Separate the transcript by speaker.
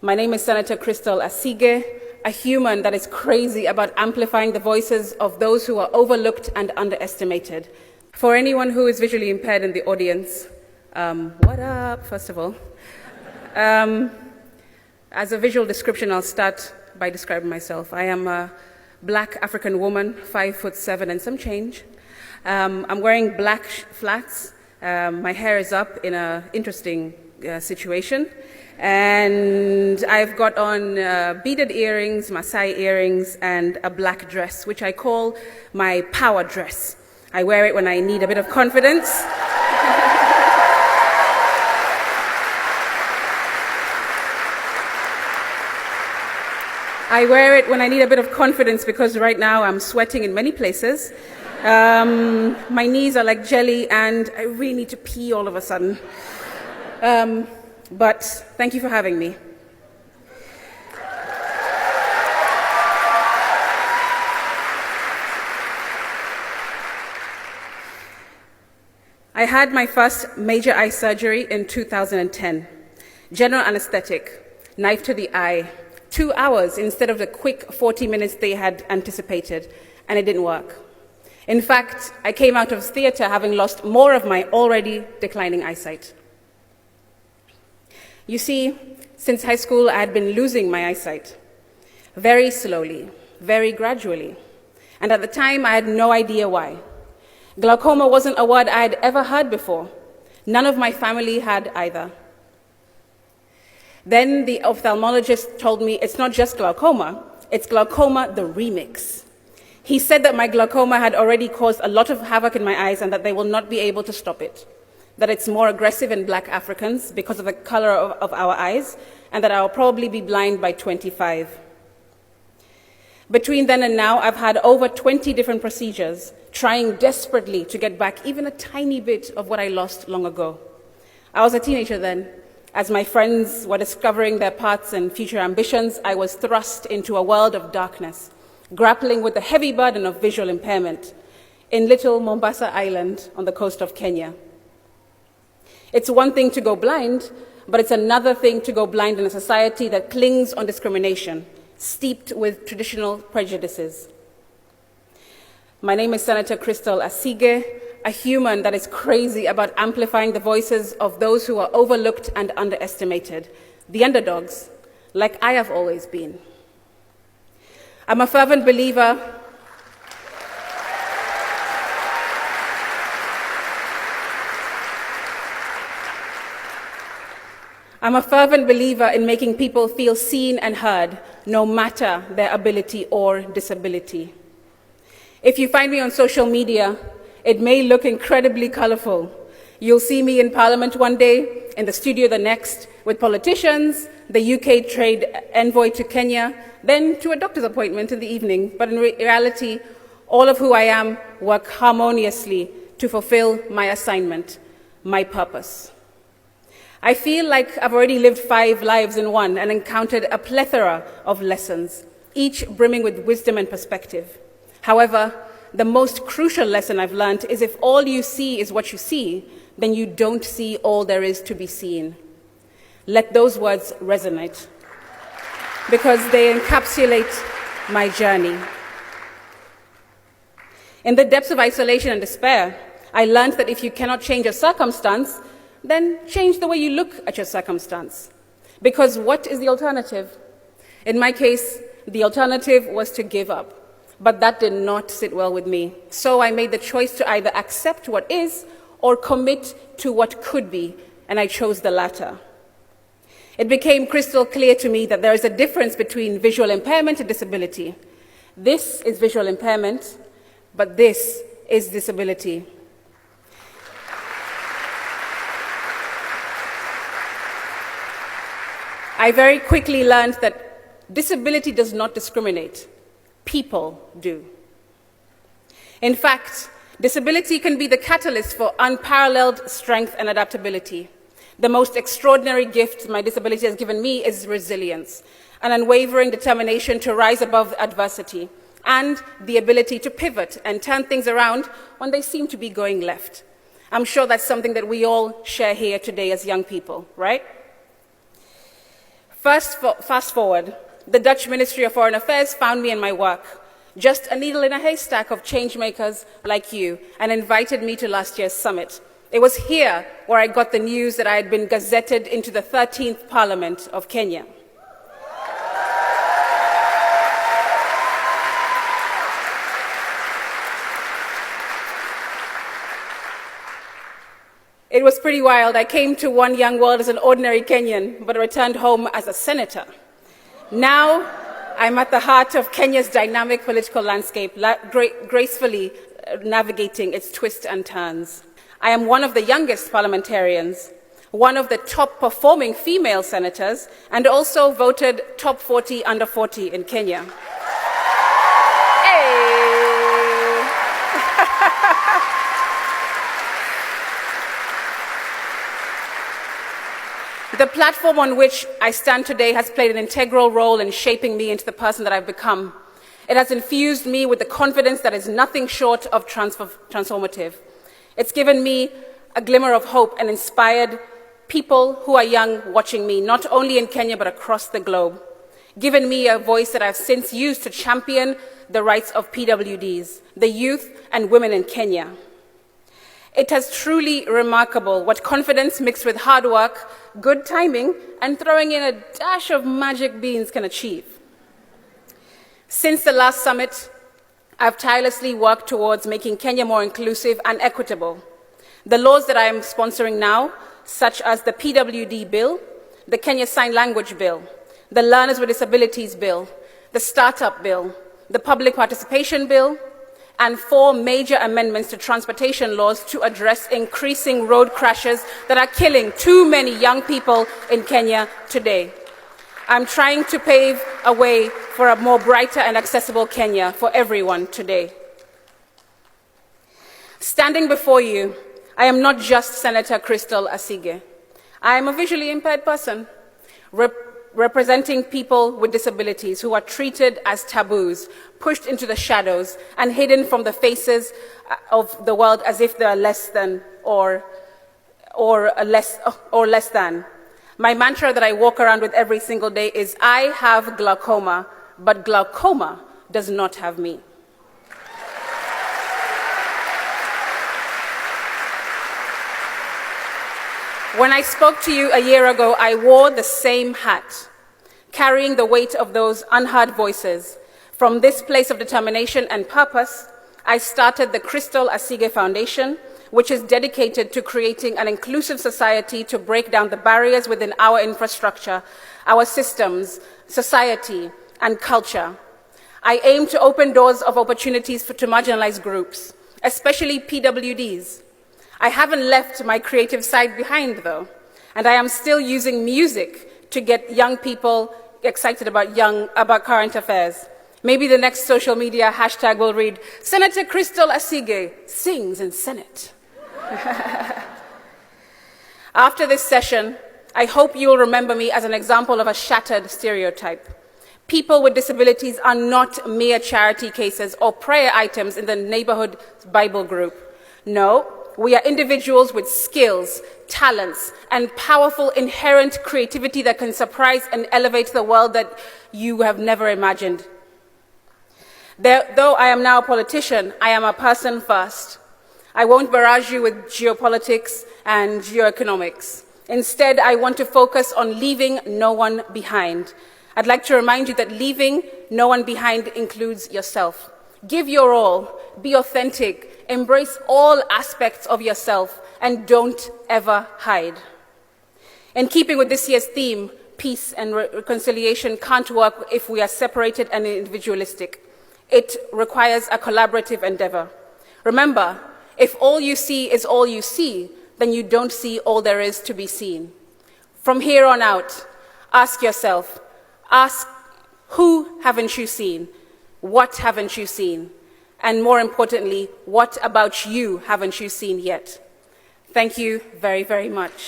Speaker 1: My name is Senator Crystal Asige, a human that is crazy about amplifying the voices of those who are overlooked and underestimated. For anyone who is visually impaired in the audience, what up, first of all? As a visual description, I'll start by describing myself. I am a black African woman, 5'7" and some change. I'm wearing black flats. My hair is up in an interesting situation. And I've got on beaded earrings, Maasai earrings, and a black dress, which I call my power dress. I wear it when I need a bit of confidence. I wear it when I need a bit of confidence because right now I'm sweating in many places. My knees are like jelly and I really need to pee all of a sudden. But thank you for having me. I had my first major eye surgery in 2010. General anesthetic, knife to the eye, 2 hours instead of the quick 40 minutes they had anticipated, and it didn't work. In fact, I came out of theater having lost more of my already declining eyesight. You see, since high school, I had been losing my eyesight, very slowly, very gradually, and at the time, I had no idea why. Glaucoma wasn't a word I had ever heard before. None of my family had either. Then the ophthalmologist told me it's not just glaucoma, it's glaucoma the remix. He said that my glaucoma had already caused a lot of havoc in my eyes and that they will not be able to stop it, that it's more aggressive in black Africans because of the color of our eyes, and that I'll probably be blind by 25. Between then and now, I've had over 20 different procedures, trying desperately to get back even a tiny bit of what I lost long ago. I was a teenager then. As my friends were discovering their paths and future ambitions, I was thrust into a world of darkness, grappling with the heavy burden of visual impairment in little Mombasa Island on the coast of Kenya. It's one thing to go blind, but it's another thing to go blind in a society that clings on discrimination, steeped with traditional prejudices. My name is Senator Crystal Asige, a human that is crazy about amplifying the voices of those who are overlooked and underestimated, the underdogs, like I have always been. I'm a fervent believer in making people feel seen and heard, no matter their ability or disability. If you find me on social media, it may look incredibly colorful. You'll see me in Parliament one day, in the studio the next, with politicians, the UK trade envoy to Kenya, then to a doctor's appointment in the evening. But in reality, all of who I am work harmoniously to fulfill my assignment, my purpose. I feel like I've already lived 5 lives in one and encountered a plethora of lessons, each brimming with wisdom and perspective. However, the most crucial lesson I've learned is if all you see is what you see, then you don't see all there is to be seen. Let those words resonate, because they encapsulate my journey. In the depths of isolation and despair, I learned that if you cannot change a circumstance, then change the way you look at your circumstance. Because what is the alternative? In my case, the alternative was to give up. But that did not sit well with me. So I made the choice to either accept what is or commit to what could be, and I chose the latter. It became crystal clear to me that there is a difference between visual impairment and disability. This is visual impairment, but this is disability. I very quickly learned that disability does not discriminate. People do. In fact, disability can be the catalyst for unparalleled strength and adaptability. The most extraordinary gift my disability has given me is resilience, an unwavering determination to rise above adversity, and the ability to pivot and turn things around when they seem to be going left. I'm sure that's something that we all share here today as young people, right? Fast forward, the Dutch Ministry of Foreign Affairs found me in my work, just a needle in a haystack of change makers like you, and invited me to last year's summit. It was here where I got the news that I had been gazetted into the 13th Parliament of Kenya. It was pretty wild. I came to One Young World as an ordinary Kenyan, but returned home as a senator. Now, I'm at the heart of Kenya's dynamic political landscape, gracefully navigating its twists and turns. I am one of the youngest parliamentarians, one of the top performing female senators, and also voted top 40 under 40 in Kenya. The platform on which I stand today has played an integral role in shaping me into the person that I've become. It has infused me with the confidence that is nothing short of transformative. It's given me a glimmer of hope and inspired people who are young watching me, not only in Kenya but across the globe. Given me a voice that I've since used to champion the rights of PWDs, the youth and women in Kenya. It has truly remarkable what confidence mixed with hard work, good timing, and throwing in a dash of magic beans can achieve. Since the last summit, I've tirelessly worked towards making Kenya more inclusive and equitable. The laws that I am sponsoring now, such as the PWD Bill, the Kenya Sign Language Bill, the Learners with Disabilities Bill, the Startup Bill, the Public Participation Bill, and 4 major amendments to transportation laws to address increasing road crashes that are killing too many young people in Kenya today. I'm trying to pave a way for a more brighter and accessible Kenya for everyone today. Standing before you, I am not just Senator Crystal Asige. I am a visually impaired person, representing people with disabilities who are treated as taboos, pushed into the shadows, and hidden from the faces of the world as if they are less than or less than. My mantra that I walk around with every single day is, I have glaucoma, but glaucoma does not have me. When I spoke to you a year ago, I wore the same hat, carrying the weight of those unheard voices. From this place of determination and purpose, I started the Crystal Asige Foundation, which is dedicated to creating an inclusive society to break down the barriers within our infrastructure, our systems, society, and culture. I aim to open doors of opportunities to marginalized groups, especially PWDs. I haven't left my creative side behind, though, and I am still using music to get young people excited about current affairs. Maybe the next social media hashtag will read, Senator Crystal Asige sings in Senate. After this session, I hope you will remember me as an example of a shattered stereotype. People with disabilities are not mere charity cases or prayer items in the neighborhood Bible group. No, we are individuals with skills, talents, and powerful inherent creativity that can surprise and elevate the world that you have never imagined. Though I am now a politician, I am a person first. I won't barrage you with geopolitics and geoeconomics. Instead, I want to focus on leaving no one behind. I'd like to remind you that leaving no one behind includes yourself. Give your all, be authentic, embrace all aspects of yourself, and don't ever hide. In keeping with this year's theme, peace and reconciliation can't work if we are separated and individualistic. It requires a collaborative endeavor. Remember, if all you see is all you see, then you don't see all there is to be seen. From here on out, ask yourself, who haven't you seen? What haven't you seen? And more importantly, what about you haven't you seen yet? Thank you very, very much.